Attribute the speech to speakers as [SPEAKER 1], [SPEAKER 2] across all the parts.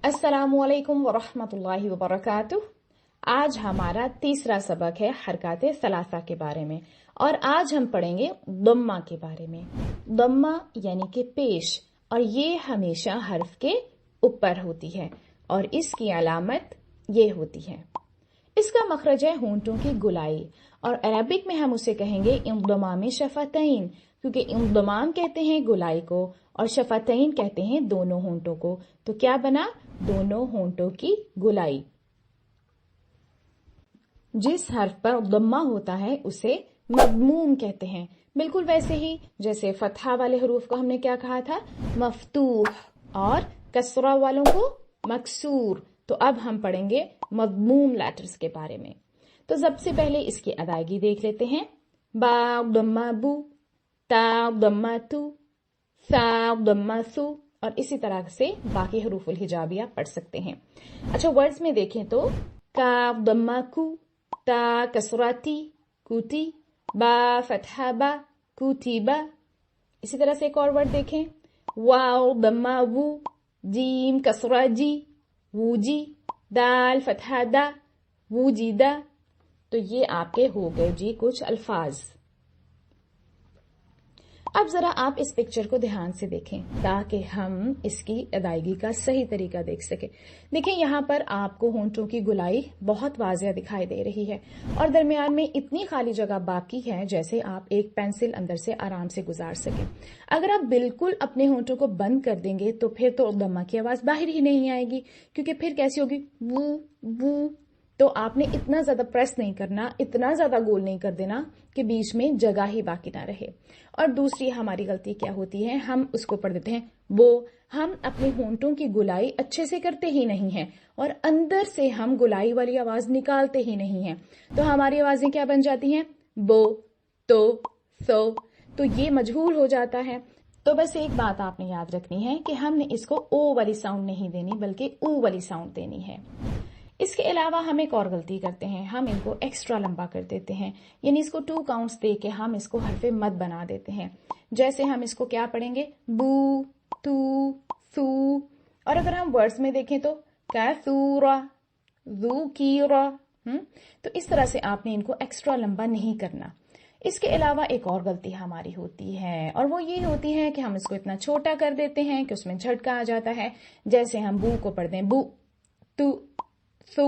[SPEAKER 1] अस्सलामुअलैकुम वरहमतुल्लाहि वबरकातुह। आज हमारा तीसरा सबक है हरकत सलासा के बारे में और आज हम पढ़ेंगे दम्मा के बारे में। दम्मा यानी कि पेश, और ये हमेशा हर्फ के ऊपर होती है और इसकी अलामत ये होती है। इसका मखरज है होंठों की गुलाई और अरबिक में हम उसे कहेंगे इंदमाम शफतैन, क्योंकि इंदमाम कहते हैं गुलाई को और शफतैन कहते हैं दोनों होंठों को। तो क्या बना? दोनों होंठों की गुलाई। जिस हर्फ पर दम्मा होता है उसे मज़मूम कहते हैं, बिल्कुल वैसे ही जैसे फतहा वाले हरूफ को हमने क्या कहा था? मफ्तूह, और कसरा वालों को मकसूर। तो अब हम पढ़ेंगे मज़मूम लेटर्स के बारे में। तो सबसे पहले इसकी अदायगी देख लेते हैं। बा दम्मा बू, ता दम्मा तू, सा दम्मा सू, और इसी तरह से बाकी हरूफुल हिजा भी आप पढ़ सकते हैं। अच्छा, वर्ड्स में देखें तो का दम्मा कू, ता कसराती कूती, बा फतहा बा कूतीबा। इसी तरह से एक और वर्ड देखें, वाव दम्मा वू, जीम कसरा जी वूजी, दाल फतहा दा वूजीदा। तो ये आपके हो गए जी कुछ अल्फाज। अब जरा आप इस पिक्चर को ध्यान से देखें ताकि हम इसकी अदायगी का सही तरीका देख सकें। देखें, यहाँ पर आपको होंठों की गुलाई बहुत वाज़िया दिखाई दे रही है और दरमियान में इतनी खाली जगह बाकी है जैसे आप एक पेंसिल अंदर से आराम से गुजार सकें। अगर आप बिल्कुल अपने होंठों को बंद कर देंगे तो फिर तो दम्मा की आवाज बाहर ही नहीं आएगी, क्योंकि फिर कैसी होगी? वू वू। तो आपने इतना ज्यादा प्रेस नहीं करना, इतना ज्यादा गोल नहीं कर देना कि बीच में जगह ही बाकी ना रहे। और दूसरी हमारी गलती क्या होती है, हम उसको पढ़ देते हैं वो। हम अपने होंठों की गुलाई अच्छे से करते ही नहीं हैं और अंदर से हम गुलाई वाली आवाज निकालते ही नहीं हैं। तो हमारी आवाजें क्या बन जाती हैं? बो, तो, सो। तो ये मजहूल हो जाता है। तो बस एक बात आपने याद रखनी है कि हमने इसको ओ वाली साउंड नहीं देनी बल्कि ऊ वाली साउंड देनी है। इसके अलावा हम एक और गलती करते हैं, हम इनको एक्स्ट्रा लंबा कर देते हैं, यानी इसको 2 काउंट्स दे के हम इसको हरफे मद बना देते हैं। जैसे हम इसको क्या पढ़ेंगे? बू, तू, सू। और अगर हम वर्ड्स में देखें तो कैसूरा, ज़ूकीरा। तो इस तरह से आपने इनको एक्स्ट्रा लंबा नहीं करना। इसके अलावा एक और गलती हमारी होती है और वो ये होती है कि हम इसको इतना छोटा कर देते हैं कि उसमें झटका आ जाता है। जैसे हम बू को पढ़ते हैं बू, तू, सो।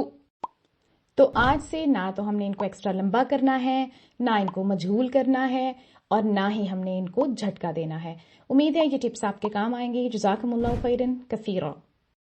[SPEAKER 1] तो आज से ना तो हमने इनको एक्स्ट्रा लंबा करना है, ना इनको मजहूल करना है और ना ही हमने इनको झटका देना है। उम्मीद है ये टिप्स आपके काम आएंगी। जज़ाकुमुल्लाहु खैरन कसीरा।